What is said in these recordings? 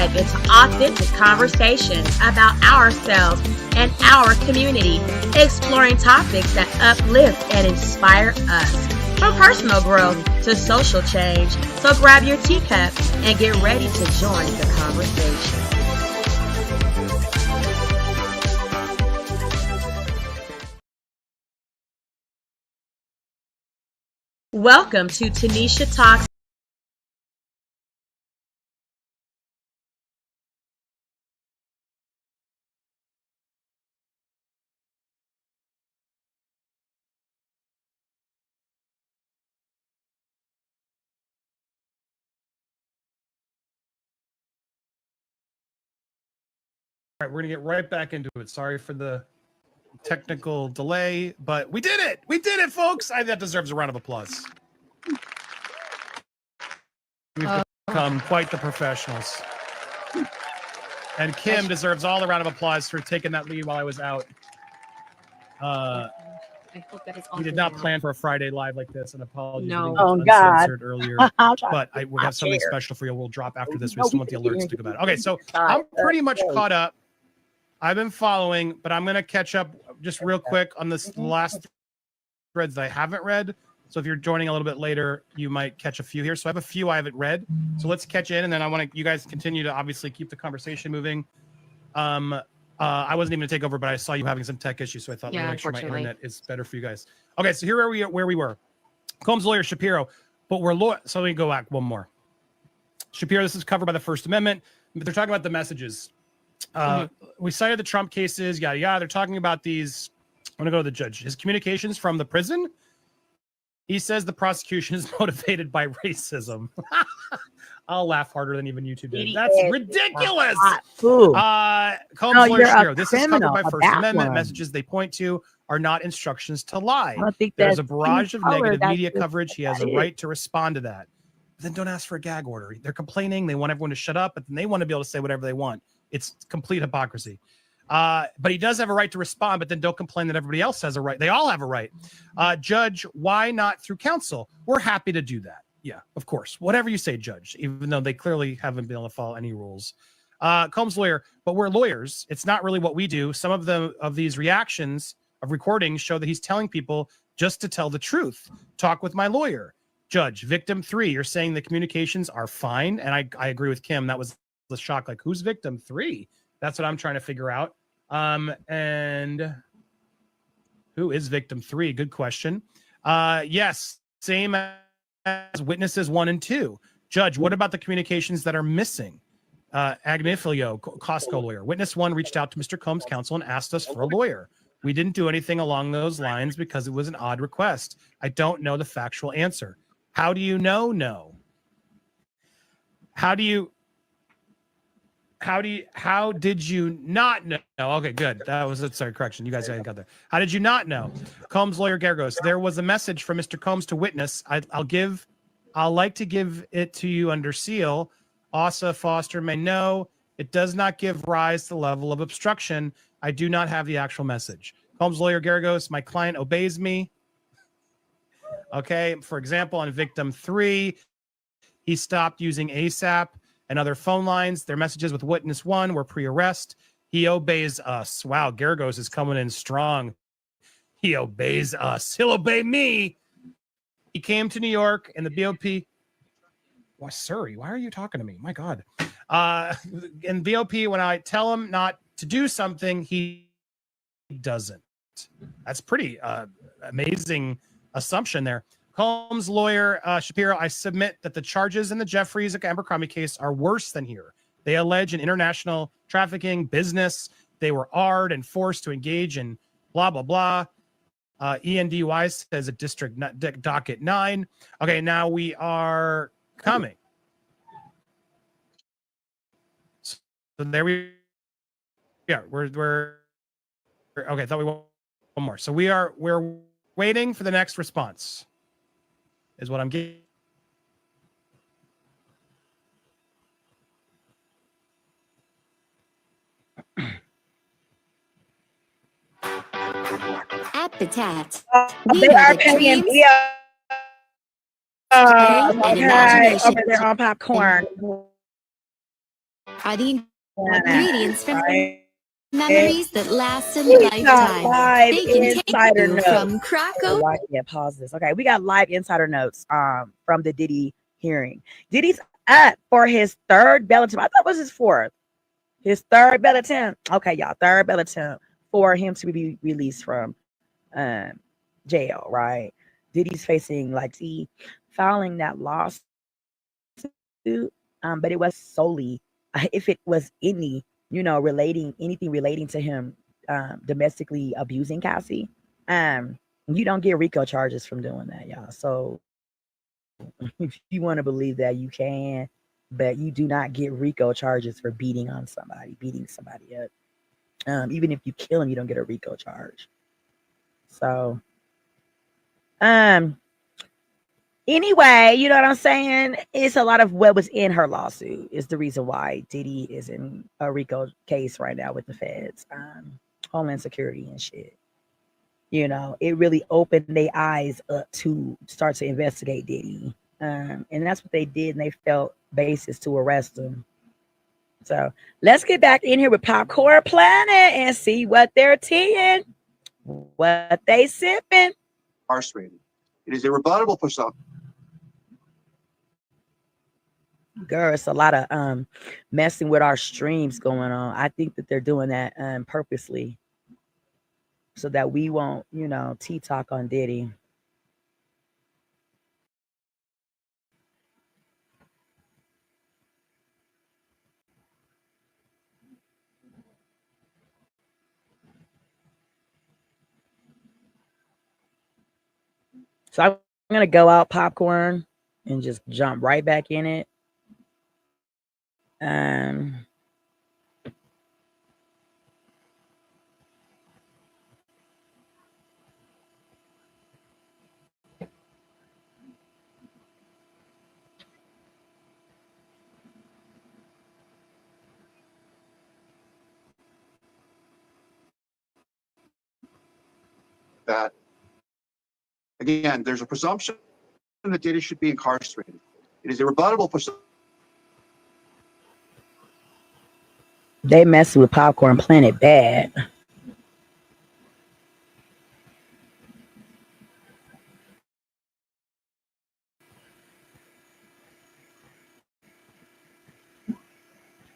dive into authentic conversations about ourselves and our community, exploring topics that uplift and inspire us, from personal growth to social change. So grab your teacup and get ready to join the conversation. Welcome to Tanisha Talks. All right, we're gonna get right back into it. Sorry for the technical delay, but we did it. We did it, folks. That deserves a round of applause. We've become quite the professionals. And Kim deserves all the round of applause for taking that lead while I was out. I hope that is We did not plan for a Friday live like this, and apologies. No. Oh, God. Earlier, but we have something special for you. We'll drop after this. We still want the alerts to go about. Okay, so I'm pretty much caught up. I've been following, but I'm going to catch up just real quick on this last threads that I haven't read. So if you're joining a little bit later, you might catch a few here. So I have a few I haven't read. So let's catch in, and then I want you guys to continue to obviously keep the conversation moving. I wasn't even going to take over, but I saw you having some tech issues, so I thought, let me make sure my internet is better for you guys. Okay, so here are where we were. Combs lawyer Shapiro, but we're so let me go back one more. Shapiro, this is covered by the First Amendment. They're talking about the messages. We cited the Trump cases, yada yada. They're talking about these. I'm gonna go to the judge. His communications from the prison. He says the prosecution is motivated by racism. I'll laugh harder than even YouTube did. That's ridiculous. Combs lawyer Shapiro. This is covered by First Amendment. Messages they point to are not instructions to lie. There's a barrage of negative media coverage. He has a right to respond to that. But then don't ask for a gag order. They're complaining. They want everyone to shut up, but then they want to be able to say whatever they want. It's complete hypocrisy. But he does have a right to respond, but then don't complain that everybody else has a right. They all have a right. Judge, why not through counsel? We're happy to do that. Yeah, of course. Whatever you say, Judge, even though they clearly haven't been able to follow any rules. Combs lawyer, but we're lawyers. It's not really what we do. Some of these reactions of recordings show that he's telling people just to tell the truth. Talk with my lawyer. Judge, victim 3, you're saying the communications are fine. And I agree with Kim. That was the shock. Like, who's victim 3? That's what I'm trying to figure out. And who is victim 3? Good question. Yes, same as witnesses 1 and 2. Judge, what about the communications that are missing? Agnifilio, Costco lawyer. Witness 1 reached out to Mr. Combs' counsel and asked us for a lawyer. We didn't do anything along those lines because it was an odd request. I don't know the factual answer. How do you know? No. How did you not know? Okay, good. That was a correction. You guys got there. How did you not know? Combs lawyer Gargos. There was a message from Mr. Combs to witness. I'll like to give it to you under seal. Asa Foster may know. It does not give rise to the level of obstruction. I do not have the actual message. Combs lawyer Gargos, my client obeys me. Okay, for example, on victim 3, he stopped using ASAP and other phone lines. Their messages with witness 1 were pre-arrest. He obeys us. Wow, Gargos is coming in strong. He obeys us. He'll obey me. He came to New York and the BOP. Why, Surrey, why are you talking to me? My God. In BOP, when I tell him not to do something, he doesn't. That's pretty amazing assumption there. Combs lawyer Shapiro, I submit that the charges in the Jeffries and Abercrombie case are worse than here. They allege an international trafficking business. They were arred and forced to engage in blah, blah, blah. ENDY says a district docket 9. Okay, now we are coming. So there we we're okay. I thought we want one more. So we're waiting for the next response. Is what I'm getting. At the tat. They are paying. Okay, they're on popcorn. are the Yeah, ingredients from right. memories that last a We got lifetime. live They can take insider you notes. from crack open. Yeah, pause this. Okay, we got live insider notes from the Diddy hearing. Diddy's up for his third bail attempt. I thought it was his fourth. His third bail attempt. Okay, y'all, third bail attempt for him to be released from jail, right? Diddy's facing filing that lawsuit, but it was solely if it was anything relating to him domestically abusing Cassie, you don't get RICO charges from doing that, y'all. So if you want to believe that, you can, but you do not get RICO charges for beating somebody up. Even if you kill him, you don't get a RICO charge. So, anyway, you know what I'm saying? It's a lot of what was in her lawsuit is the reason why Diddy is in a RICO case right now with the feds, Homeland Security and shit. You know, it really opened their eyes up to start to investigate Diddy. And that's what they did, and they felt basis to arrest him. So let's get back in here with Popcorn Planet and see what they're teeing, what they sipping. Incarcerated. It is irrebuttable for some. Girl, it's a lot of messing with our streams going on. I think that they're doing that purposely so that we won't, T-talk on Diddy. So I'm going to go out popcorn and just jump right back in it. That, again, there's a presumption that Diddy should be incarcerated. It is irrebuttable for some. They messing with Popcorn Planet bad.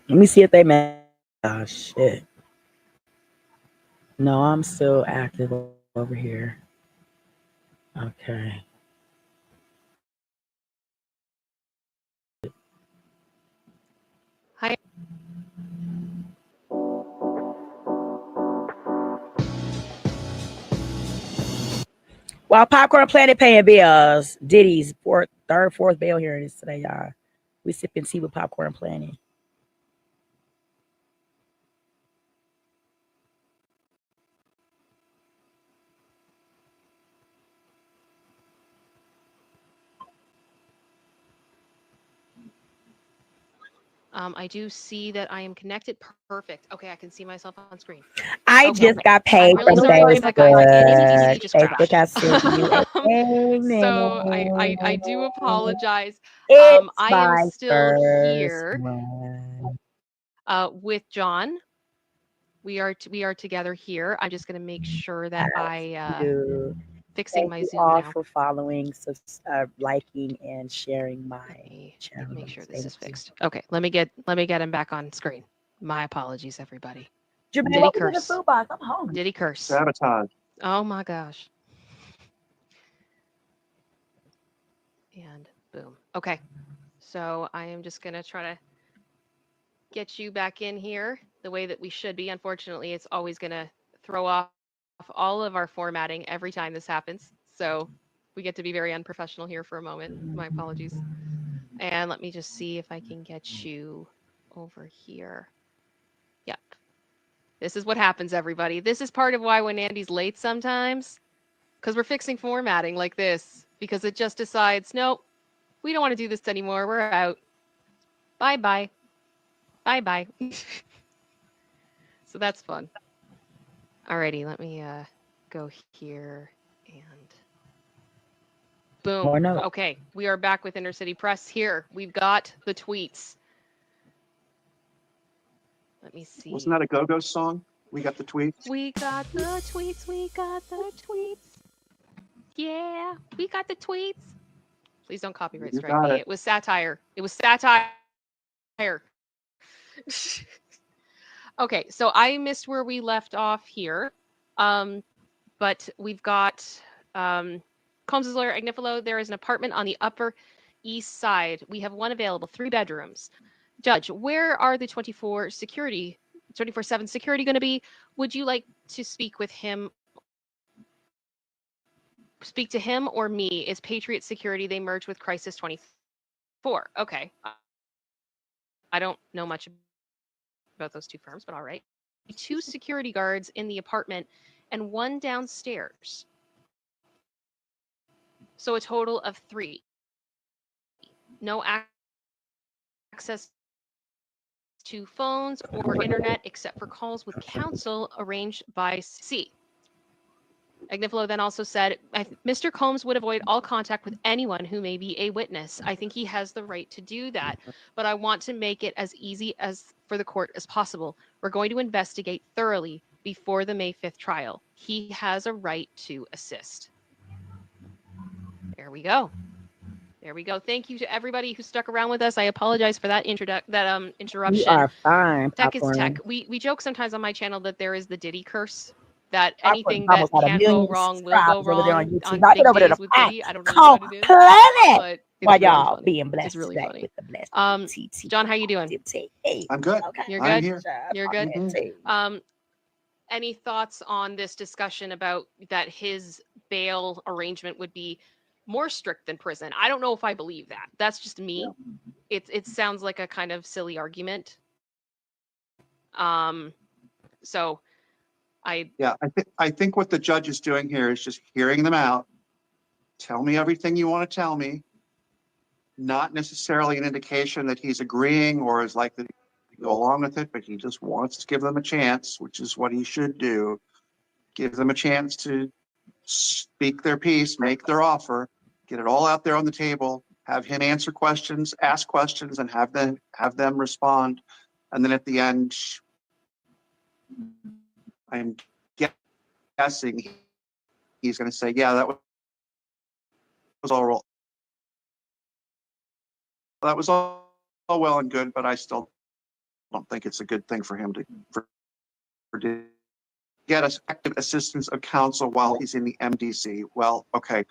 Let me see if they mess. Oh, shit. No, I'm still active over here. Okay. Hi. While Popcorn Planet paying bills, Diddy's fourth bail hearing is today, y'all. We sipping tea with Popcorn Planet. I do see that I am connected. Perfect. Okay, I can see myself on screen. I just got paid I'm really from sorry about that, guys. My ADD just I crashed. think I sent you a So I do apologize. It's I am my still first here one. with John. We are together here. I'm just going to make sure that fixing Thank my you Zoom all now. for following, liking, and sharing my channel. Make sure this is fixed. Okay, let me get him back on screen. My apologies, everybody. Diddy curse. The food box? I'm hungry. Diddy curse. Sabotage. Oh my gosh. And boom. Okay. So I am just going to try to get you back in here the way that we should be. Unfortunately, it's always going to throw off all of our formatting every time this happens. So we get to be very unprofessional here for a moment. My apologies. And let me just see if I can get you over here. Yep. This is what happens, everybody. This is part of why when Andy's late sometimes, because we're fixing formatting like this, because it just decides, nope, we don't want to do this anymore. We're out. Bye-bye. Bye-bye. So that's fun. Alrighty, let me go here and boom. Okay, we are back with Inner City Press here. We've got the tweets. Let me see. Wasn't that a Go-Go song? We got the tweets. We got the tweets. We got the tweets. Yeah, we got the tweets. Please don't copyright strike me. It was satire. It was satire. Okay, so I missed where we left off here. But we've got Combs' lawyer, Agnifilo. There is an apartment on the Upper East Side. We have one available, 3 bedrooms. Judge, where are the 24/7 security going to be? Would you like to speak with him? Speak to him or me? Is Patriot Security, they merged with Crisis 24. Okay. I don't know much about those 2 firms, but all right. 2 security guards in the apartment and 1 downstairs. So a total of 3. No access to phones or internet except for calls with counsel arranged by C. Agnifilo then also said, Mr. Combs would avoid all contact with anyone who may be a witness. I think he has the right to do that, but I want to make it as easy as for the court as possible. We're going to investigate thoroughly before the May 5th trial. He has a right to assist. There we go. There we go. Thank you to everybody who stuck around with us. I apologize for that interruption. You are fine. Tech is tech. We joke sometimes on my channel that there is the Diddy curse, that anything that can go wrong will go wrong on big days with Diddy. I don't know what it is, but it's while really y'all funny. being blessed It's really today funny. with the blessed John, how you doing? I'm good. Okay. You're I'm good? here. You're good? Mhm. Any thoughts on this discussion about that his bail arrangement would be more strict than prison? I don't know if I believe that. That's just me. It sounds like a kind of silly argument. So I think what the judge is doing here is just hearing them out. Tell me everything you want to tell me. Not necessarily an indication that he's agreeing or is likely to go along with it, but he just wants to give them a chance, which is what he should do. Give them a chance to speak their piece, make their offer, get it all out there on the table, have him answer questions, ask questions, and have them respond. And then at the end, I'm guessing he's going to say, yeah, that was all well and good, but I still don't think it's a good thing for him to get us active assistance of counsel while he's in the MDC. Well, okay.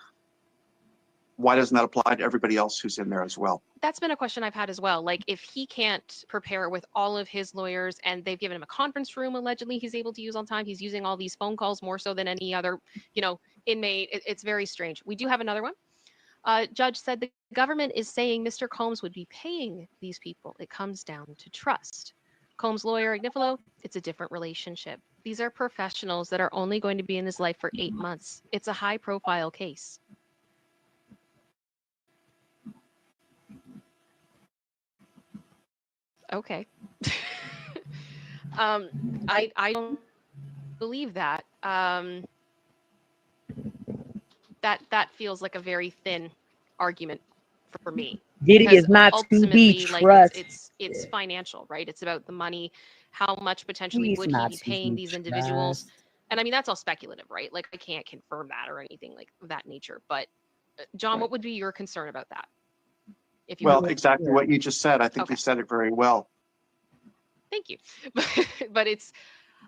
Why doesn't that apply to everybody else who's in there as well? that's been a question I've had as well. Like, if he can't prepare with all of his lawyers and they've given him a conference room, allegedly he's able to use all the time, he's using all these phone calls more so than any other, inmate. It's very strange. We do have another one. Judge said the government is saying Mr. Combs would be paying these people. It comes down to trust. Combs' lawyer, Agnifilo, it's a different relationship. These are professionals that are only going to be in his life for 8 months. It's a high-profile case. Okay. I don't believe that. That feels like a very thin argument for me. Diddy Because is not to be ultimately, trusted. it's financial, right? It's about the money. How much potentially He's would he not be to paying be these individuals? trusted. And I mean, that's all speculative, right? Like, I can't confirm that or anything like of that nature. But John, what would be your concern about that? If you Well, exactly what you just said. I think Okay. you said it very well. Thank you. But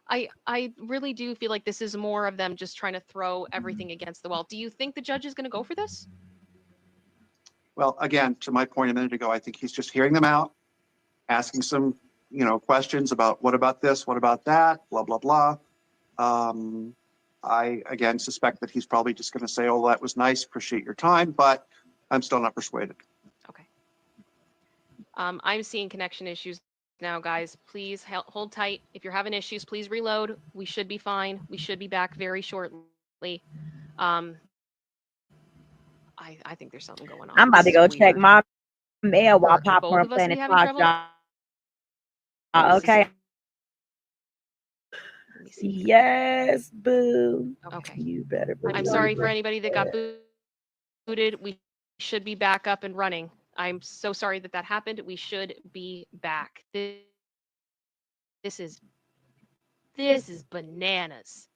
I really do feel like this is more of them just trying to throw everything against the wall. Do you think the judge is going to go for this? Well, again, to my point a minute ago, I think he's just hearing them out, asking some, questions about what about this, what about that, blah, blah, blah. I, again, suspect that he's probably just going to say, oh, that was nice, appreciate your time, but I'm still not persuaded. Okay. I'm seeing connection issues now, guys. Please hold tight. If you're having issues, please reload. We should be fine. We should be back very shortly. I think there's something going on. I'm about to This go is check weird. my mail while Both Popcorn of us Planet be having talks, trouble? y'all. This is- Okay. Let me see. Yes, boo. Okay. You better. I'm sorry for anybody that got booted. We should be back up and running. I'm so sorry that happened. We should be back. This This is bananas.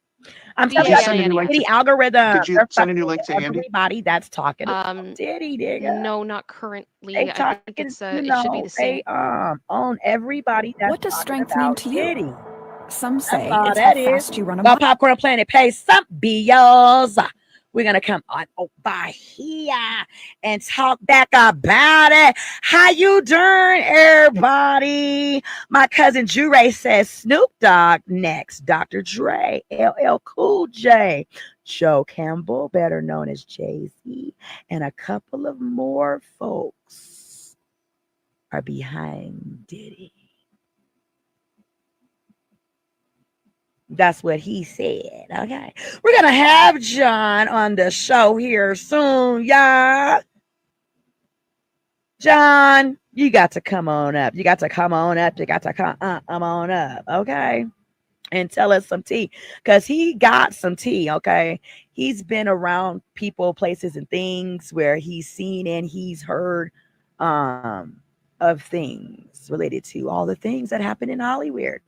I'm Did telling you you, send a new link Diddy to, algorithm. did you They're send a new fucking link to Andy? everybody that's talking about Diddy, nigga. No, not currently. They I talking, think it's you it should be know, the same. they own everybody that's What does talking strength mean about to you? Diddy. Some That's say all it's that how is. fast you run a Go mile. Popcorn Planet, pay some bills. We're gonna come on over here and talk back about it. How you doing, everybody? My cousin Jure says Snoop Dogg next. Dr. Dre, LL Cool J, Joe Campbell, better known as Jay-Z, and a couple of more folks are behind Diddy. That's what he said. Okay. We're going to have John on the show here soon, y'all. John, you got to come on up. You got to come on up. You got to come on up. Okay. And tell us some tea, because he got some tea. Okay. He's been around people, places, and things where he's seen and he's heard of things related to all the things that happen in Hollywood.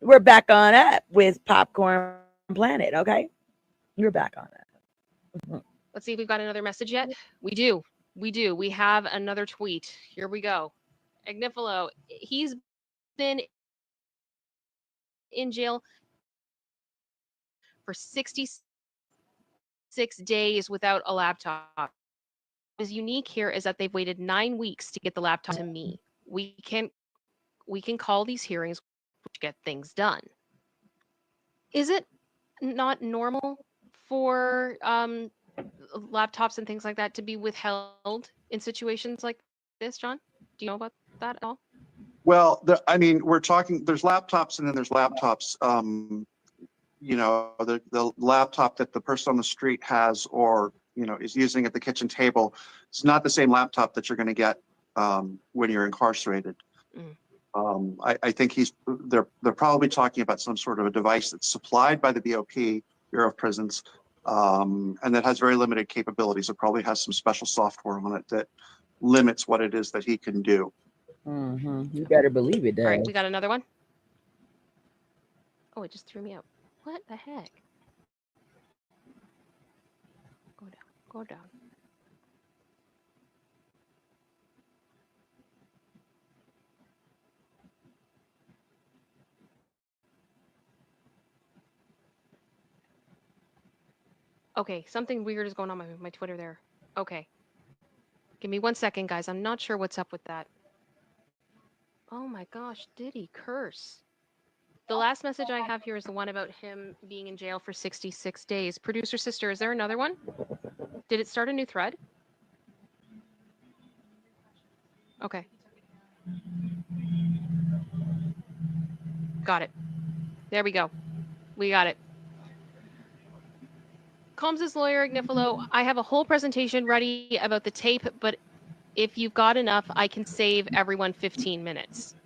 We're back on up with Popcorn Planet. Okay. You're back on that. Let's see if we've got another message yet. We do. We have another tweet. Here we go. Agnifilo, he's been in jail for 66 days without a laptop. What is unique here is that they've waited 9 weeks to get the laptop to me. We can call these hearings to get things done. Is it not normal for laptops and things like that to be withheld in situations like this, John? Do you know about that at all? Well, I mean, we're talking, there's laptops and then there's laptops. You know, the laptop that the person on the street has or, you know, is using at the kitchen table, it's not the same laptop that you're going to get when you're incarcerated. I think they're probably talking about some sort of a device that's supplied by the BOP, Bureau of Prisons, and that has very limited capabilities. It probably has some special software on it that limits what it is that he can do. You better believe it does. All right, we got another one. Oh, it just threw me out. What the heck? Go down. Go down. Okay, something weird is going on with my Twitter there. Okay. Give me 1 second, guys. I'm not sure what's up with that. Oh my gosh, Diddy curse. The last message I have here is the one about him being in jail for 66 days. Producer sister, is there another one? Did it start a new thread? Okay. Got it. There we go. We got it. Combs' lawyer, Agnifilo, I have a whole presentation ready about the tape, but if you've got enough, I can save everyone 15 minutes.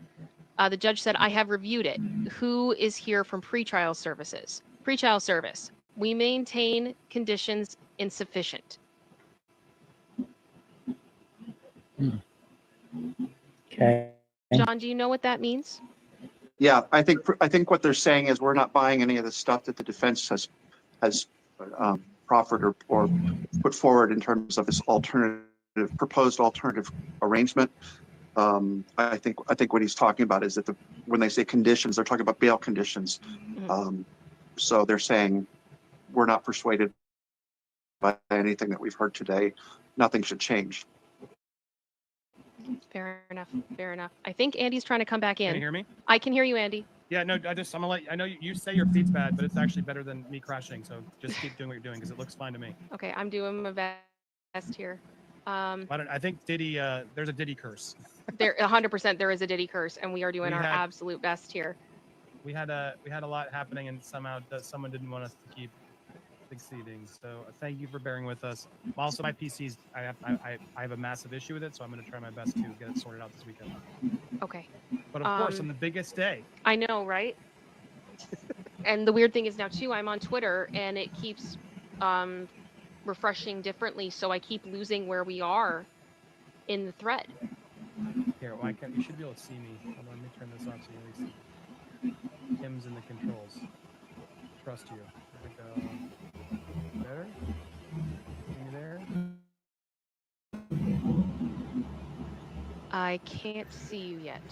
The judge said, I have reviewed it. Who is here from pretrial services? Pretrial service. We maintain conditions insufficient. Okay. John, do you know what that means? Yeah, I think what they're saying is we're not buying any of the stuff that the defense has proffered or put forward in terms of this proposed alternative arrangement. I think what he's talking about is that when they say conditions, they're talking about bail conditions. So they're saying we're not persuaded by anything that we've heard today. Nothing should change. Fair enough. Fair enough. I think Andy's trying to come back in. Can you hear me? I can hear you, Andy. Yeah, no, I'm gonna let you, I know you say your feed's bad, but it's actually better than me crashing. So just keep doing what you're doing because it looks fine to me. Okay, I'm doing my best here. I think Diddy, there's a Diddy curse. There, 100%, there is a Diddy curse, and we are doing our absolute best here. We had a lot happening, and somehow someone didn't want us to keep succeeding. So thank you for bearing with us. Also, my PC's, I have a massive issue with it, so I'm going to try my best to get it sorted out this weekend. Okay. But of course, on the biggest day. I know, right? And the weird thing is now too, I'm on Twitter, and it keeps refreshing differently, so I keep losing where we are in the thread. Here, why can't you should be able to see me? Hold on, let me turn this off so you at least see. Kim's in the controls. Trust you. There we go. Better? Are you there? I can't see you yet.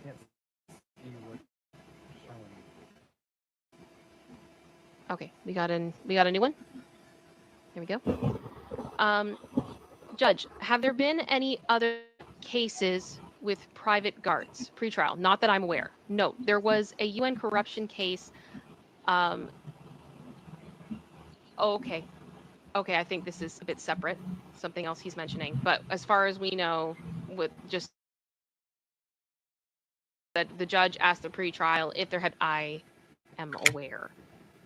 Can't see what showing. Okay, we got a new one. There we go. Judge, have there been any other cases with private guards pretrial? Not that I'm aware. No, there was a UN corruption case. Okay. Okay, I think this is a bit separate. Something else he's mentioning. But as far as we know, with just that the judge asked the pretrial if there had, I am aware.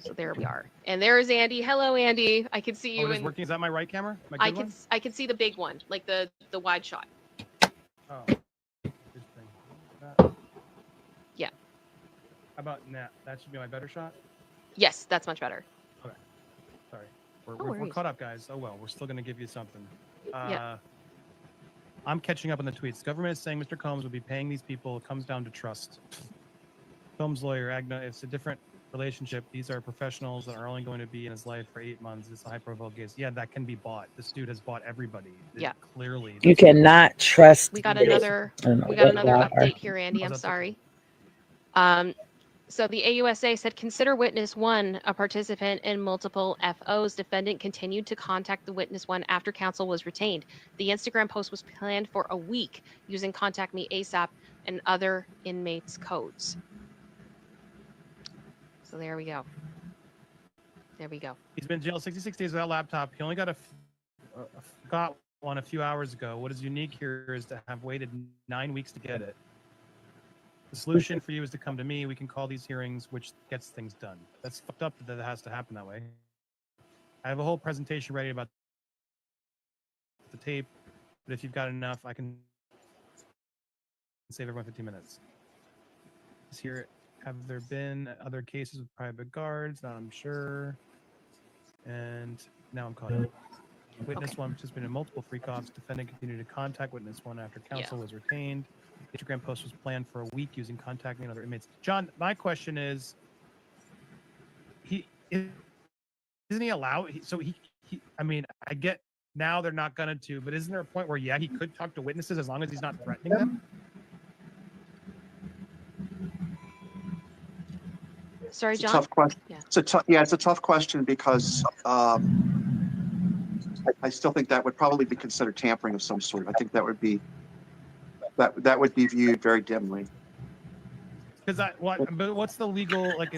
So there we are. And there's Andy. Hello, Andy. I can see you. Oh, it is working. Is that my right camera? I can see the big one, like the wide shot. Oh. Interesting. Yeah. How about that? That should be my better shot? Yes, that's much better. Okay. Sorry. We're caught up, guys. Oh, well, we're still going to give you something. Yeah. I'm catching up on the tweets. Government is saying Mr. Combs will be paying these people. It comes down to trust. Combs' lawyer, Agna, it's a different relationship. These are professionals that are only going to be in his life for 8 months. It's a high-profile case. Yeah, that can be bought. This dude has bought everybody. Yeah. Clearly. You cannot trust. We got another update here, Andy. I'm sorry. So the AUSA said, consider witness one a participant in multiple FOs. Defendant continued to contact the witness one after counsel was retained. The Instagram post was planned for a week using Contact Me ASAP and other inmates' codes. So there we go. There we go. He's been in jail 66 days without laptop. He only got got one a few hours ago. What is unique here is to have waited 9 weeks to get it. The solution for you is to come to me. We can call these hearings, which gets things done. That's fucked up that it has to happen that way. I have a whole presentation ready about the tape, but if you've got enough, I can save everyone 15 minutes. Here, have there been other cases with private guards? Not, I'm sure. And now I'm caught up. Witness one participated in multiple free-offs. Defendant continued to contact witness one after counsel was retained. Instagram post was planned for a week using Contact Me and other inmates. John, my question is, isn't he allowed? I mean, I get now they're not going to, but isn't there a point where, yeah, he could talk to witnesses as long as he's not threatening them? Sorry, John? It's a tough question. Yeah. It's a tough question because I still think that would probably be considered tampering of some sort. I think that would be viewed very dimly. Because but what's the legal like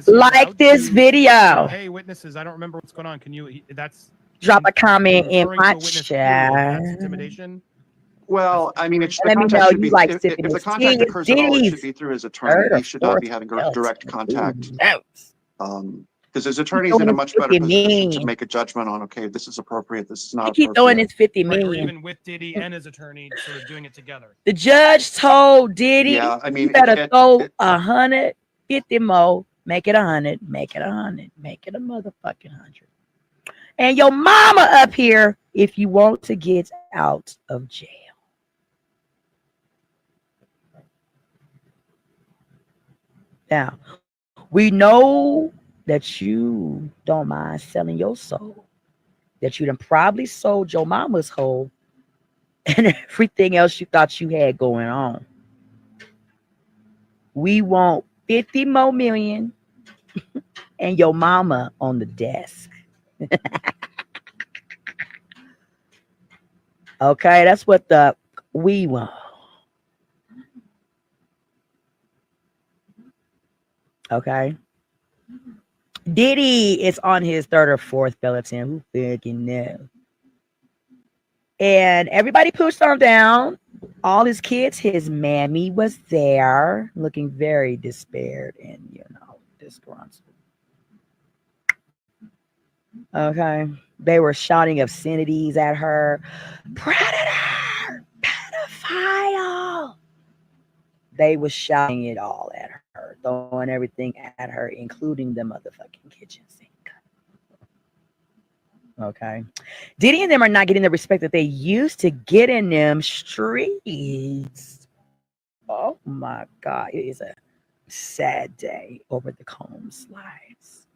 this video? Hey, witnesses, I don't remember what's going on. Can you? Drop a comment in my chat. That's intimidation. Well, I mean, if the contact occurs at all, it should be through his attorney. He should not be having direct contact. Because his attorney's in a much better position to make a judgment on, okay, this is appropriate, this is not appropriate. Keep throwing his 50 Right, million. or even with Diddy and his attorney sort of doing it together. The judge told Diddy, you better throw 150 more, make it 100, make it 100, make it a motherfucking 100. And your mama up here if you want to get out of jail. Now, we know that you don't mind selling your soul, that you done probably sold your mama's whole and everything else you thought you had going on. We want 50 more million and your mama on the desk. Okay, that's what we want. Okay. Diddy is on his third or fourth bulletin. Who fucking knows? And everybody pushed on down. All his kids, his mammy was there, looking very despaired and, disgruntled. Okay. They were shouting obscenities at her. Predator! Pedophile! They were shouting it all at her, throwing everything at her, including the motherfucking kitchen sink. Okay. Diddy and them are not getting the respect that they used to get in them streets. Oh my God. It is a sad day over the Combs lives.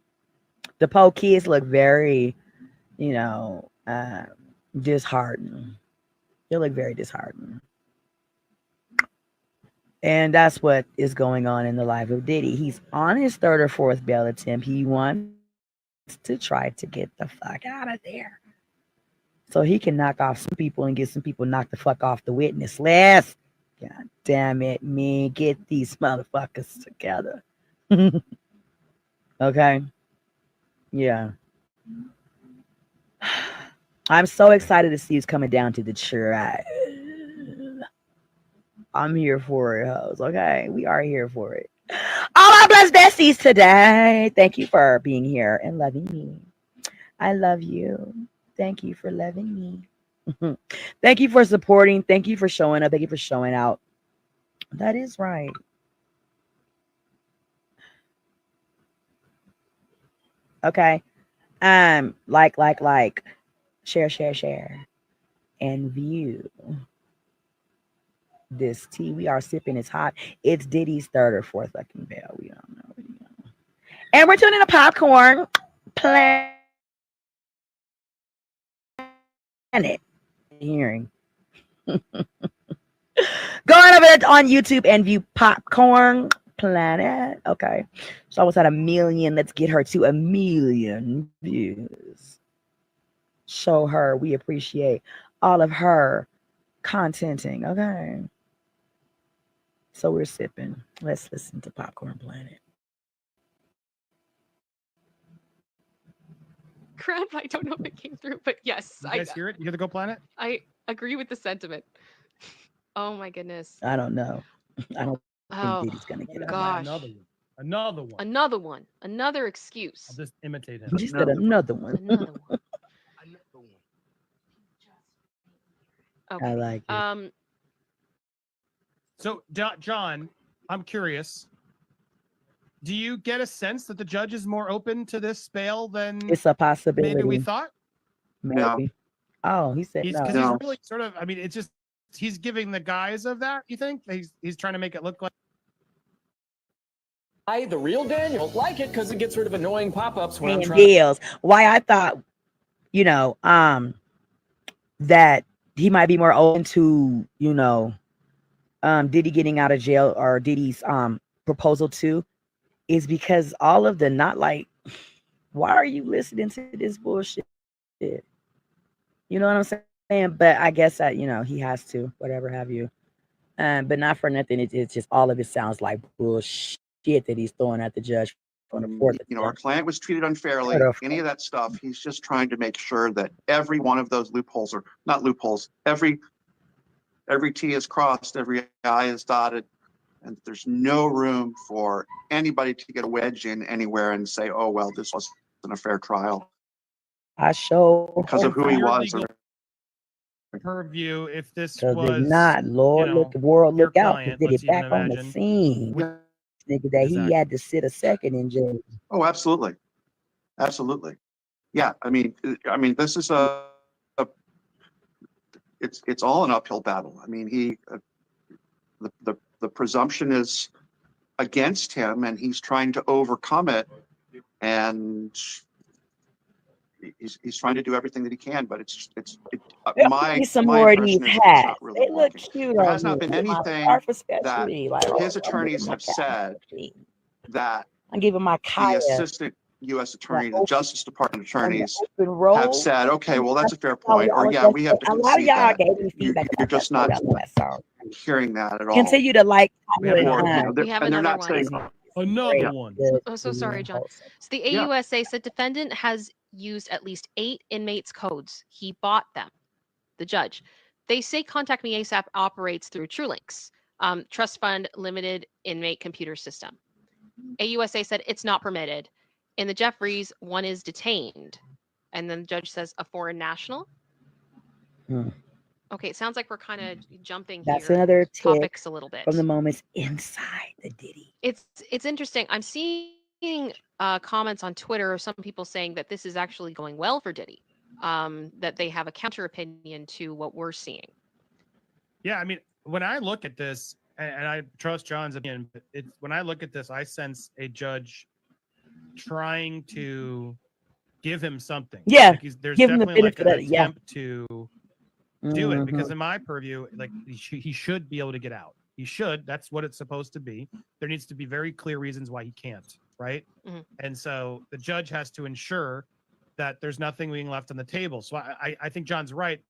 The Poe kids look very, disheartened. They look very disheartened. And that's what is going on in the life of Diddy. He's on his third or fourth bail attempt. He wants to try to get the fuck out of there, so he can knock off some people and get some people knocked the fuck off the witness list. God damn it, me. Get these motherfuckers together. Okay? Yeah. I'm so excited to see who's coming down to the trial. I'm here for it, hoes. Okay? We are here for it. All our blessed besties today. Thank you for being here and loving me. I love you. Thank you for loving me. Thank you for supporting. Thank you for showing up. Thank you for showing out. That is right. Okay. Like, share, and view this tea we are sipping. Is hot. It's Diddy's third or fourth fucking bell. We don't know. And we're tuning in a popcorn planet hearing. Going over it on YouTube and view Popcorn Planet. Okay. So almost at 1 million. Let's get her to 1 million views. Show her we appreciate all of her contenting. Okay. So we're sipping. Let's listen to Popcorn Planet. Crap, I don't know if it came through, but yes. You guys hear it? You hear the Go Planet? I agree with the sentiment. Oh my goodness. I don't know. I don't think Diddy's gonna get gosh. Another one. Another excuse. I'll just imitate him. She said another one. Another one. Okay. I like it. So, John, I'm curious. Do you get a sense that the judge is more open to this bail than it's a possibility? Maybe we thought? Maybe. No. Oh, he said no. Because he's really sort of, I mean, it's just, he's giving the guise of that, you think? He's trying to make it look like. The real Daniel like it because it gets rid of annoying pop-ups when I'm trying deals. Why I thought, that he might be more open to, Diddy getting out of jail or Diddy's proposal too, is because all of the not like, why are you listening to this bullshit? You know what I'm saying? But I guess that, he has to, whatever have you. But not for nothing. It's just all of it sounds like bullshit that he's throwing at the judge on the fourth. Our client was treated unfairly. Any of that stuff. He's just trying to make sure that every one of those loopholes, or not loopholes, every T is crossed, every I is dotted, and there's no room for anybody to get a wedge in anywhere and say, oh, well, this wasn't a fair trial. Because of who he was. Her view, if this was not, Lord, look, the world, look out, client, get it back on the scene. Nigga, that he had to sit a second in jail. Oh, absolutely. Yeah, I mean, this is it's all an uphill battle. I mean, the presumption is against him, and he's trying to overcome it, and he's trying to do everything that he can. But my some more of these hats. Really they look cute. There has not been anything that his attorneys have said that I'm giving my the assistant U.S. attorney, the Justice Department attorneys have said, okay, well, that's a fair point, or yeah, we have to concede that. You're just not hearing that at all. Continue to like. We have another one. Another one. Oh, so sorry, John. So the AUSA said defendant has used at least 8 inmates' codes. He bought them. The judge. They say Contact Me ASAP operates through TrueLinks, trust fund limited inmate computer system. AUSA said it's not permitted. In the Jeffries, one is detained. And then the judge says a foreign national. Okay, it sounds like we're kind of jumping That's another topics a little bit from the moments inside the Diddy. It's interesting. I'm seeing comments on Twitter of some people saying that this is actually going well for Diddy, that they have a counter opinion to what we're seeing. Yeah, I mean, when I look at this, and I trust John's opinion, but when I look at this, I sense a judge trying to give him something. Yeah, like there's give him the definitely like benefit an of it, yeah. attempt to do it, because Mhm. in my purview, like he should be able to get out. He should. That's what it's supposed to be. There needs to be very clear reasons why he can't, right? Mhm. And so the judge has to ensure that there's nothing being left on the table. So I think John's right.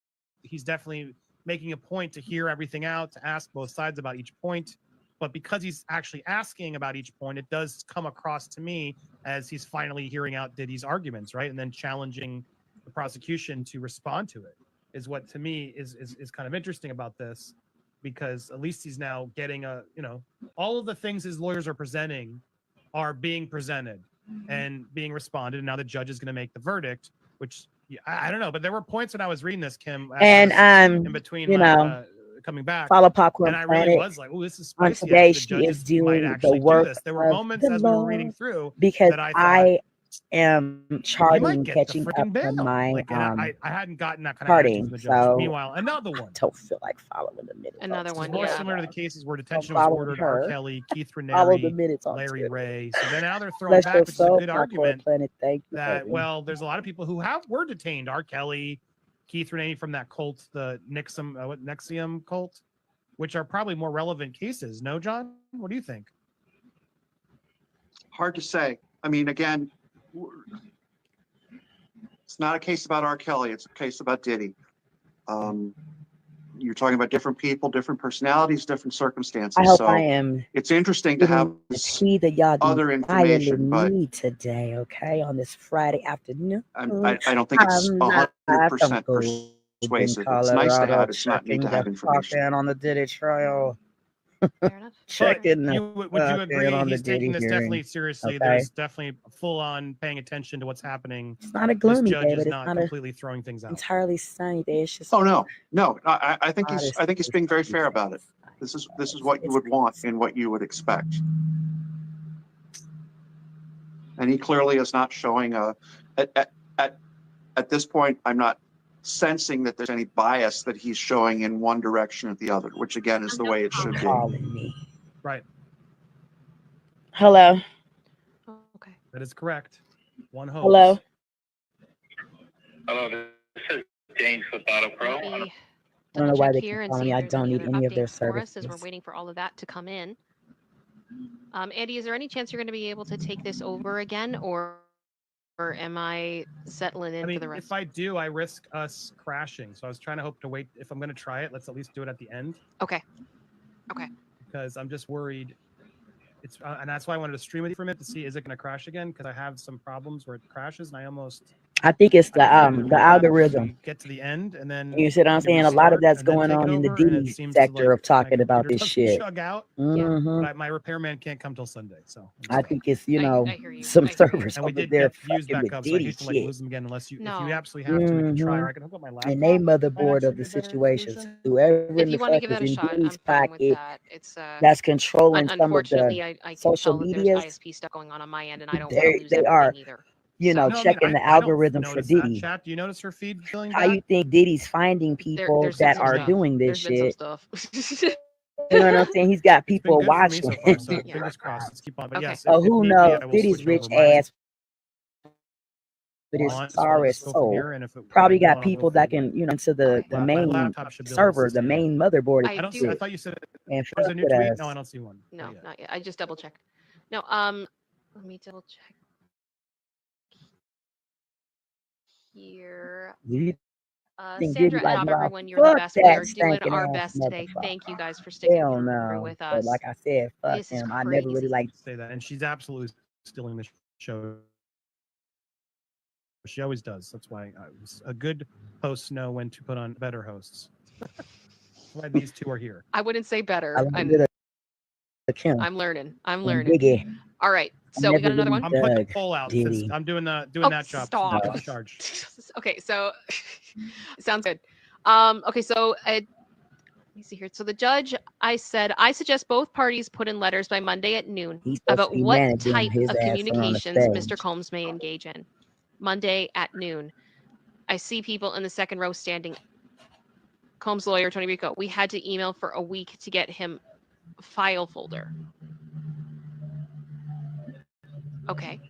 He's definitely making a point to hear everything out, to ask both sides about each point. But because he's actually asking about each point, it does come across to me as he's finally hearing out Diddy's arguments, right? And then challenging the prosecution to respond to it is what to me is kind of interesting about this, because at least he's now getting all of the things his lawyers are presenting are being presented and being responded. And now the judge is going to make the verdict, which I don't know. But there were points when I was reading this, Kim, And in between you my know, coming back, follow Popcorn and I really Planet. was like, "Oh, this is On spicy." today, The she is judges might doing the actually do work this. There were of moments the as we were reading Lord through because that I thought I am he might charting, get the catching up freaking on bail. my Like, and I hadn't gotten that kind of attitude charting. from the judge. So Meanwhile, another I one. don't feel like following the minutes. Another This is one, more yeah. similar to the cases where I'm detention was following ordered. R. her. Kelly, Keith Follow the Raniere, minutes on Larry Twitter. Ray. So then now they're throwing Bless back, your which is a soul, good Popcorn argument, Planet. Thank you, that, baby. well, there's a lot of people who were detained. R. Kelly, Keith Raniere from that cult, the Nexium cult, which are probably more relevant cases. No, John? What do you think? Hard to say. I mean, again, it's not a case about R. Kelly. It's a case about Diddy. You're talking about different people, different personalities, different circumstances. I hope so I am it's interesting to have getting the tea that y'all other information, but need today, okay, on this Friday afternoon. I don't think it's I'm live 100% from Golden, persuasive. It's nice to Colorado, have. It's not need checking to have the information. clock in on the Diddy trial. Fair enough. Checking the Would you clock agree in on the he's taking Diddy this hearing. definitely seriously? Okay, There's definitely full on paying attention to what's happening. it's not a This gloomy judge day, is but it's not not a completely throwing things out. entirely sunny day. It's just Oh no. I think hottest he's being very fair about it. This is what you would want and what you would expect. And he clearly is not showing at this point, I'm not sensing that there's any bias that he's showing in one direction or the other, which again is the way it should be. calling me. Right. Hello. Okay. That is correct. One hopes. Hello. Hello, this is James with Auto Pro. Let me I don't know double why check they keep here and calling see me. if I there's don't any need other any of their updates for us as we're services. waiting for all of that to come in. Andy, is there any chance you're going to be able to take this over again, or am I settling in I mean, for the rest? if I do, I risk us crashing. So I was trying to hope to wait. If I'm going to try it, let's at least do it at the end. Okay. Okay. Because I'm just worried. It's and that's why I wanted to stream with you for a minute to see, is it going to crash again? Because I have some problems where it crashes, and I think it's the the algorithm. get to the end, and then You see what I'm we saying? A lot of restart that's and then going take it on in the over, and it Diddy seems sector like of talking my about computer this doesn't shit. chug out. Mhm. But my repairman can't come till Sunday, so I think it's I hear you. some I hear you. servers and we over did there get views fucking back with up, so I Diddy hate to like shit. lose them again unless if No. you absolutely have to, we can try. Or I can hook up my laptop. And they Might motherboard actually of the be a better situations. solution. Whoever If in you the want to fuck give is that a in shot, Diddy's I'm fine with pocket that. It's that's controlling some of unfortunately, the I can social tell that there's medias. ISP stuff going on my end, and I don't want to lose They everything are, either. you know, So No, I mean, checking the I don't algorithm for notice that, Diddy. chat. Do you notice her feed feeling How bad? you think Diddy's finding people there's been that some are stuff. doing this There's been some shit? stuff. You know what I'm saying? He's got It's been people good for me watching. so far, so Yeah. fingers crossed. Let's keep on. But Okay. yes, Oh, if who need be, knows? I will Diddy's switch rich over. Mine ass with his on, so sorry let's go from soul here, and if it probably go got on, people we'll that go can, into the, Okay. the my main laptop should be able to server, the sustain it. main motherboard. I I don't do- see. I thought you said And there's a fuck new with tweet. us. No, I don't see one. No, Not yet. not yet. I just double checked. No, let me double check here. You think Sandra Diddy and like, Bob, well, everyone, you're the fuck best. We that are doing stinking our ass best today. motherfucker. Thank you guys for sticking Hell through no. with But us. like I said, fuck This is him. I never really crazy. liked. Say that, and she's absolutely stealing the show. She always does. That's why a good hosts know when to put on better hosts. That's why these two are here. I wouldn't say better. I like the Kim I'm learning. I'm and learning. Biggie. All right. I So we got never another really one. I'm putting the dug poll out since Diddy. I'm doing that Oh, job. stop. I'm in charge. Okay, so sounds good. Okay, so let me see here. So the judge, I suggest both parties put in letters by Monday at noon He's supposed about to be what managing type his of ass on the communications Mr. stage. Combs may engage in. Monday at noon. I see people in the second row standing. Combs' lawyer, Tony Rico, we had to email for a week to get him file folder. Okay.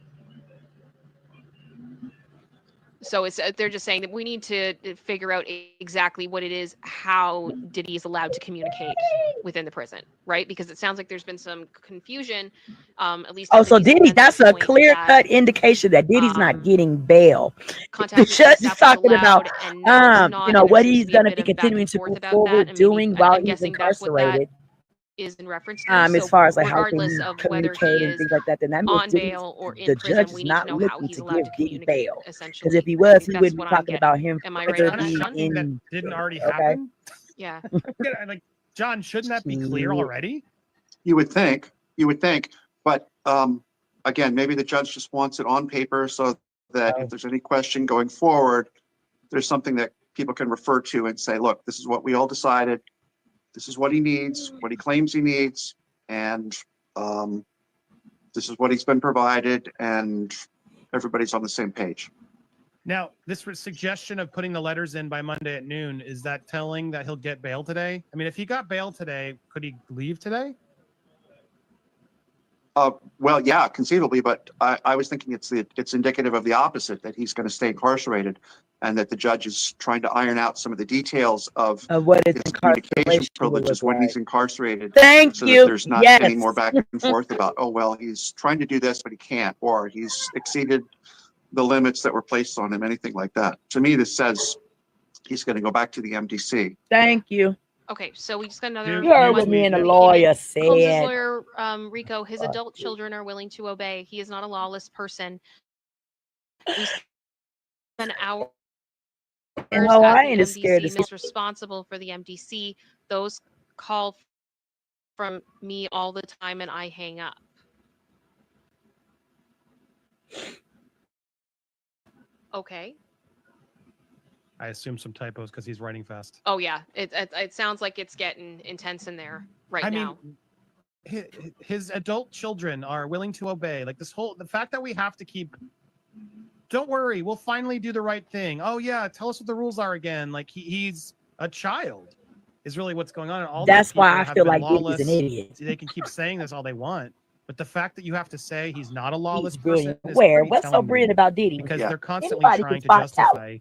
So it's they're just saying that we need to figure out exactly what it is, how Diddy is allowed to communicate within the prison, right? Because it sounds like there's been some confusion, at least. Oh, so Diddy, that's a clear-cut indication that Diddy's not getting bail. The judge is talking about, you know, what he's going to be continuing to move forward doing while he's incarcerated. Is in reference to. As far as like how can regardless he of whether communicate he and is things like that, then that on means bail or in the prison, judge is we need not to know how looking he's to allowed give to Diddy communicate, bail. essentially. Because if he was, he That's wouldn't be what I'm talking getting. about him Am I It's right kind on of that, John? shocking that didn't already Okay. happen. Yeah. Yeah, like John, shouldn't that be clear already? You would think, but again, maybe the judge just wants it on paper so that if there's any question going forward, there's something that people can refer to and say, look, this is what we all decided. This is what he needs, what he claims he needs, and this is what he's been provided, and everybody's on the same page. Now, this suggestion of putting the letters in by Monday at noon, is that telling that he'll get bail today? I mean, if he got bail today, could he leave today? Well, yeah, conceivably, but I was thinking it's indicative of the opposite, that he's going to stay incarcerated, and that the judge is trying to iron out some of the details of what is his communication incarceration privileges when he's incarcerated. Thank so you. that there's not Yes. any more back and forth about, oh, well, he's trying to do this, but he can't, or he's exceeded the limits that were placed on him, anything like that. To me, this says he's going to go back to the MDC. Thank you. Okay, so we just got another. You heard what me and the lawyer said. Holmes' lawyer, Rico, his adult children are willing to obey. He is not a lawless person. We spend hours And at Hawaiian the is scared to MDC. see. Is responsible for the MDC. Those call from me all the time, and I hang up. Okay. I assume some typos because he's writing fast. Oh yeah, it sounds like it's getting intense in there now. Mean, his adult children are willing to obey. Like the fact that we have to keep. Don't worry, we'll finally do the right thing. Oh yeah, tell us what the rules are again. Like he's a child, is really what's going on. And all that's why I have feel been like lawless. Diddy's an idiot. They can keep saying this all they want, but the fact that you have to say he's not a lawless He's person. Where? What's so brilliant about Diddy? Because they're constantly Anybody trying to can spot justify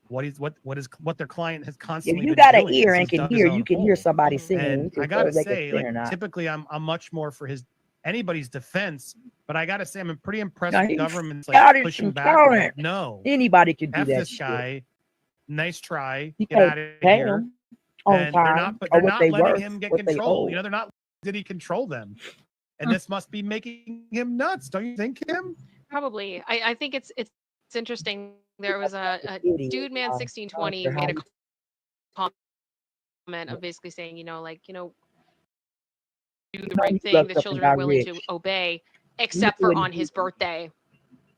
what their client has constantly. If you been got an doing ear is and he's can dug his hear, own you can hole. hear somebody singing. And You I can gotta tell they say, can hear or like not. typically, I'm much more for anybody's defense, but I gotta say, I'm pretty impressed No, with he government's started pushing from back. counting. Like, no, Anybody can do F that this shit. guy. Nice try. You Get can't out of pay here. him on And time they're or what not they letting worth, him get what they control. owe. You know, they're not. Did he control them? And this must be making him nuts. Don't you think, Kim? Probably. I think it's interesting. There was a dude man 1620 made a comment of basically saying, do the right thing. The children are willing to obey, except for on his birthday,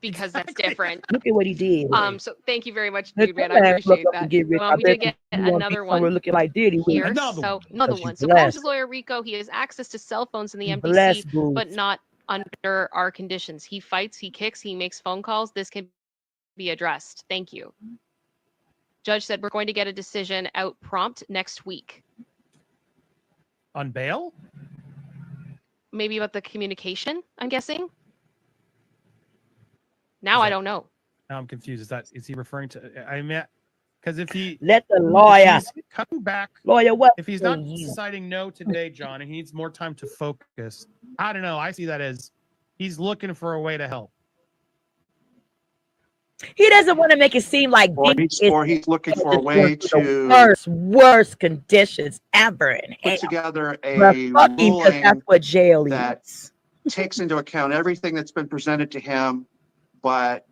because that's different. Look at what he did. So thank you very much, dude man. I appreciate that. Well, we did get another one. We're looking like Diddy Here. Another one. So Combs' lawyer Rico, he has access to cell phones in the MDC, but not under our conditions. He fights, he kicks, he makes phone calls. This can be addressed. Thank you. Judge said we're going to get a decision out prompt next week. On bail? Maybe about the communication, I'm guessing. Now I don't know. Now I'm confused. Is he referring to? I mean, because if he let the lawyer if he's coming back, lawyer, what? If he's not deciding no today, John, and he needs more time to focus, I don't know. I see that as he's looking for a way to help. He doesn't want to make it seem like or he's looking for a way to worst conditions ever in hell. Put together a ruling that's what jail that takes into account everything that's been presented to him, but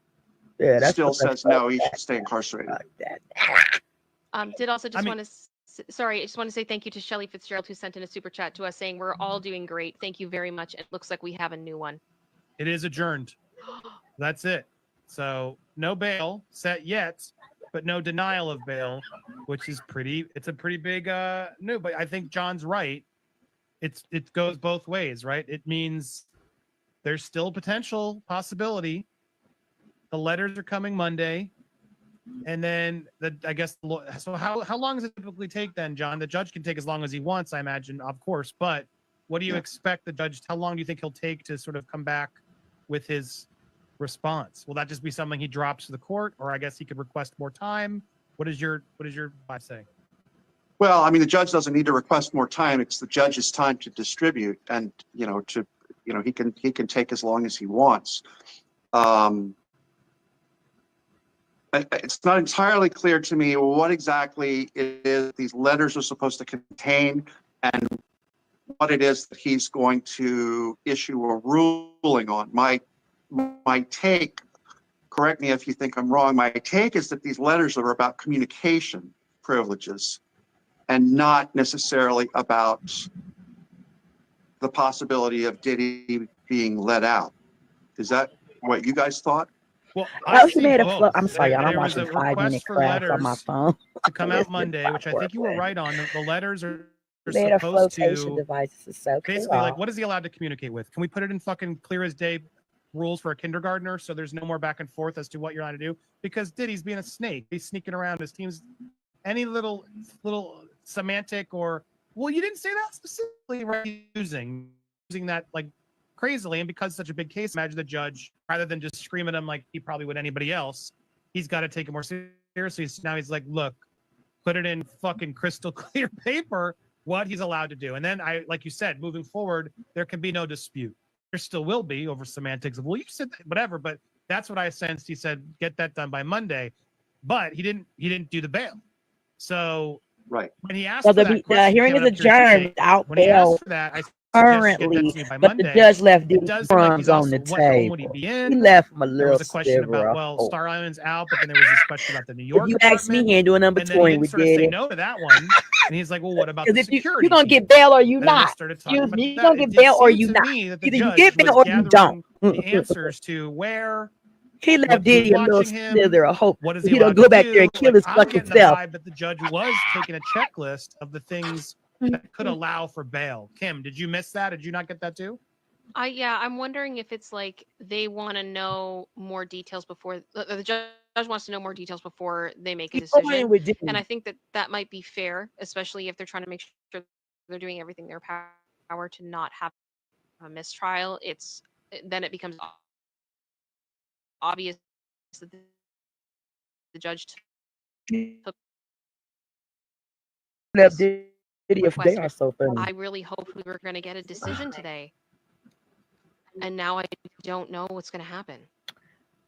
still says no, he should stay incarcerated. Did also just want to sorry, I just want to say thank you to Shelley Fitzgerald, who sent in a super chat to us saying we're all doing great. Thank you very much. It looks like we have a new one. It is adjourned. That's it. So no bail set yet, but no denial of bail, which is it's a pretty big no, but I think John's right. It goes both ways, right? It means there's still potential possibility. The letters are coming Monday. And then I guess so how long does it typically take then, John? The judge can take as long as he wants, I imagine, of course, but what do you expect the judge? How long do you think he'll take to sort of come back with his response? Will that just be something he drops to the court, or I guess he could request more time? What is your advice say? Well, I mean, the judge doesn't need to request more time. It's the judge's time to distribute, and he can take as long as he wants. It's not entirely clear to me what exactly it is these letters are supposed to contain, and what it is that he's going to issue a ruling on. My take, correct me if you think I'm wrong, my take is that these letters are about communication privileges and not necessarily about the possibility of Diddy being let out. Is that what you guys thought? Well, he made a flow. I'm sorry, y'all. I'm there was watching a 5 request minute for crash on my letters phone. to come out Monday, which I think you were right on. The letters are Made a supposed flotation to device. This is so basically cool. like, what is he allowed to communicate with? Can we put it in fucking clear as day rules for a kindergartner so there's no more back and forth as to what you're allowed to do? Because Diddy's being a snake. He's sneaking around his teams. Any little semantic or, well, you didn't say that specifically, right? Using that like crazily, and because it's such a big case, imagine the judge, rather than just scream at him like he probably would anybody else, he's got to take it more seriously. So now he's like, look, put it in fucking crystal clear paper what he's allowed to do. And then like you said, moving forward, there can be no dispute. There still will be over semantics of, well, you said that, whatever, but that's what I sensed. He said, get that done by Monday, but he didn't do the bail. So right when he asked So for that question, the hearing is Kevin, I'm curious adjourned today, without when he asked bail for that, I currently, but the judge left it Diddy does seem like he's crumbs on also, the what home would he table. be He in? left him a There little was a question sliver about, of well, hope. Star Island's out, but then there was this question about the New York If you ask me, apartment. he ain't doing number And then he 20. didn't We sort of did say it. no to that one. And he's like, well, what about the Because if security you're gonna team? get bail or you And then they not. started talking Excuse about me, you're that. gonna It get did bail or seem you to not. me that the Either you judge get was bail or you don't. gathering the answers to where, He left who's Diddy a little watching him, slither of hope. what is So he he don't allowed to go back there do? and kill Like, his I'm fucking getting the self. vibe that the judge was taking a checklist of the things that could allow for bail. Kim, did you miss that? Did you not get that too? I'm wondering if it's like they want to know more details before the judge wants to know more details before they make a He's going decision. with Diddy. And I think that might be fair, especially if they're trying to make sure they're doing everything in their power to not have a mistrial. Then it becomes obvious that the judge took Left Diddy if they request. are so funny. I really hoped we were going to get a decision today, and now I don't know what's going to happen.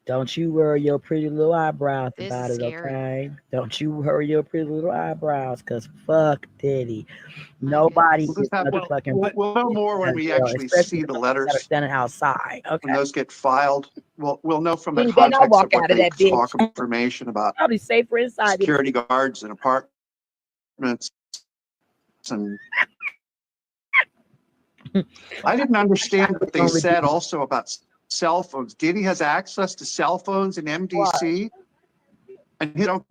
Don't you worry your pretty little eyebrows This about is it, scary. okay? Don't you worry your pretty little eyebrows, because fuck Diddy. My Nobody goodness. is motherfucking. We'll know more when we actually especially see the the ones that are letters, standing outside. when Okay. those get filed. We'll know from the He better not context of walk what out of they that bitch. talk information about Probably safer inside. security guards and apartments. And I didn't understand what they said also about cell phones. Diddy has access to cell phones in MDC, and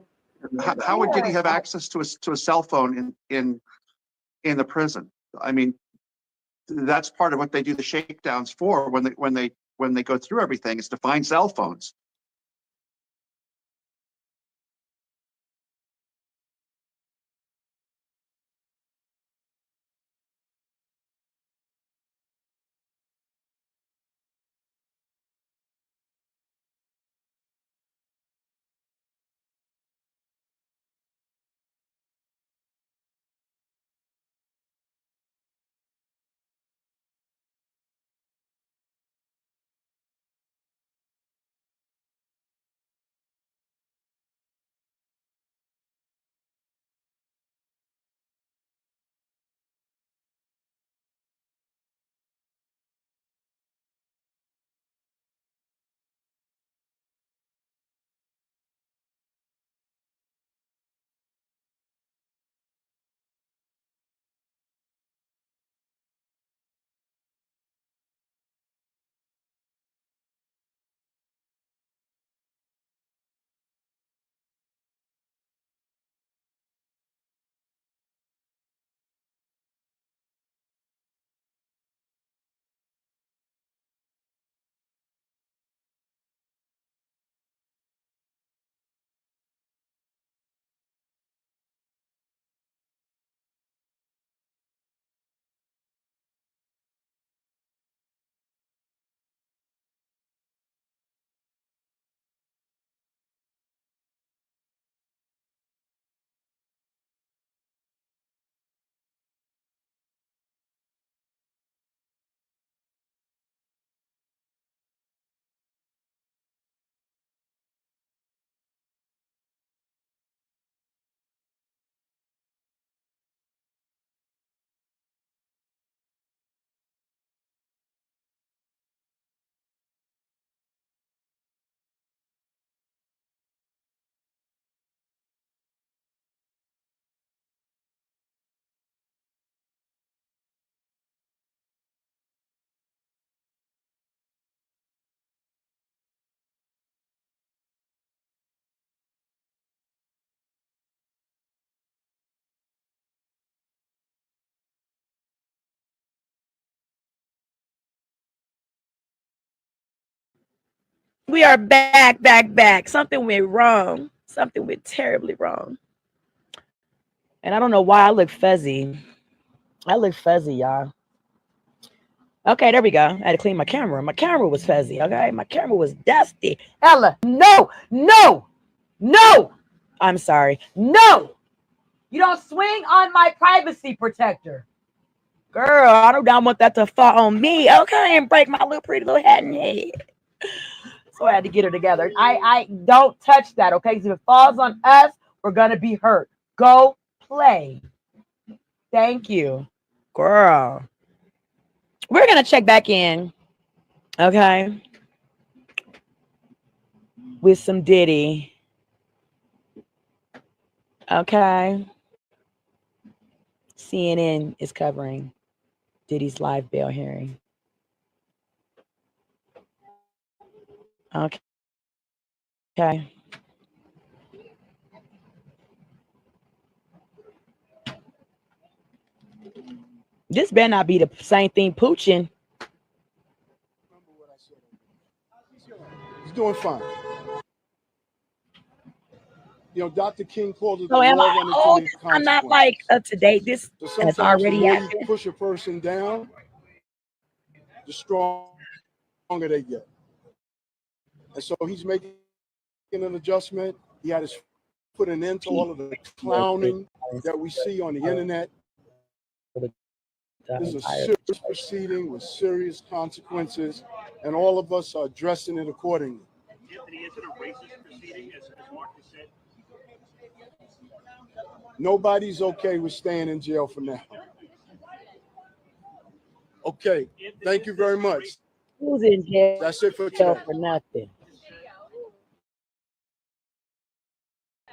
how would Diddy have access to a cell phone in the prison? I mean, that's part of what they do the shakedowns for when they go through everything, is to find cell phones. We are back. Something went wrong. Something went terribly wrong. And I don't know why I look fuzzy. I look fuzzy, y'all. Okay, there we go. I had to clean my camera. My camera was fuzzy, okay? My camera was dusty. Ella, no. I'm sorry. No. You don't swing on my privacy protector. Girl, I don't want that to fall on me, okay? And break my little pretty little hat and head. So I had to get her together. I don't touch that, okay? Because if it falls on us, we're going to be hurt. Go play. Thank you. Girl. We're going to check back in, okay, with some Diddy. Okay. CNN is covering Diddy's live bail hearing. Okay. This better not be the same thing Pooching. He's doing fine. You know, Dr. King called it So the am law I of old? unintended I'm not consequences. like up to date. This So has sometimes the already more you happened. push a person down, the stronger they get. And so he's making an adjustment. He had to put an end to all of the clowning that we see on the internet. This is a serious proceeding with serious consequences, and all of us are addressing it accordingly. Anthony, is it a racist proceeding, as Marcus said? Nobody's okay with staying in jail for now. Okay, thank you very much. Who's in jail? That's it for today. For nothing.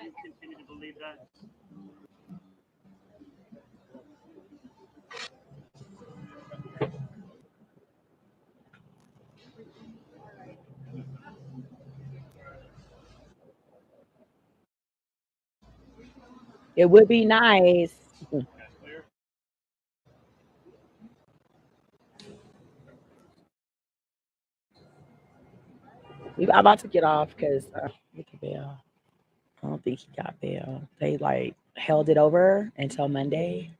You continue to believe that? It would be nice. I'm about to get off because look at bail. I don't think he got bail. They like held it over until Monday.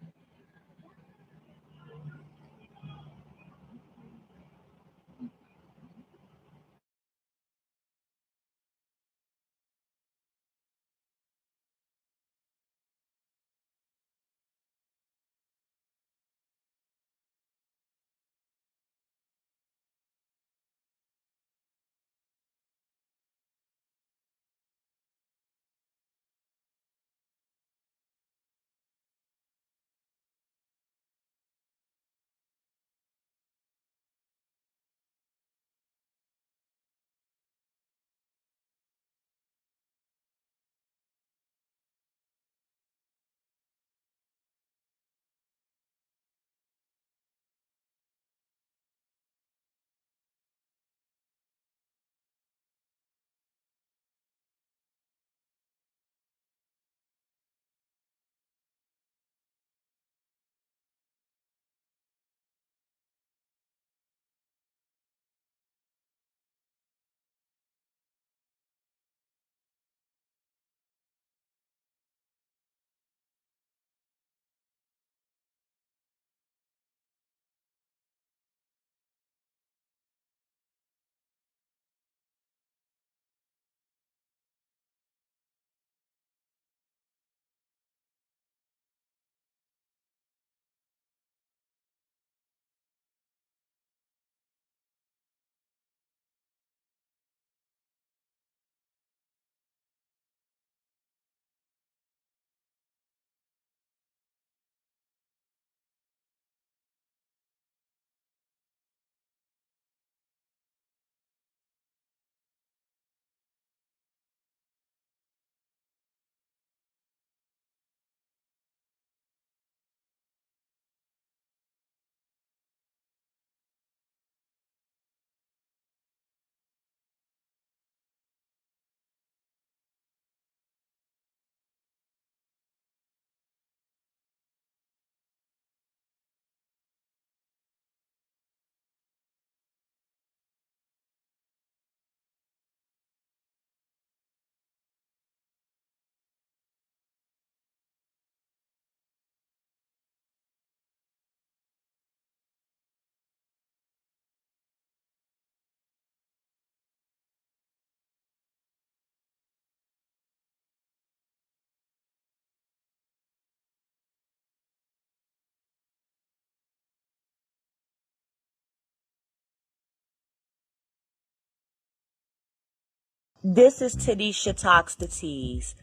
This is Tanisha Talks to Tease.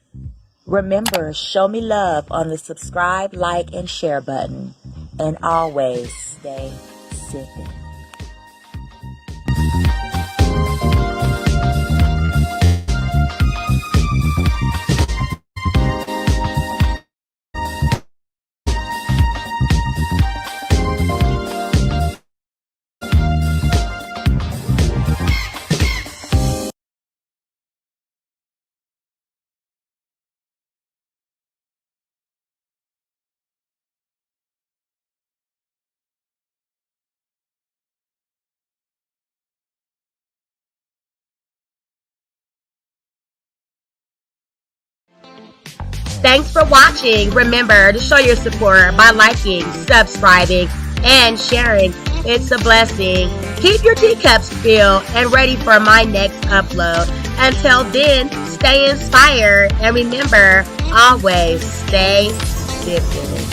Remember, show me love on the subscribe, like, and share button. And always stay sipping. Thanks for watching. Remember to show your support by liking, subscribing, and sharing. It's a blessing. Keep your teacups filled and ready for my next upload. Until then, stay inspired and remember, always stay sipping.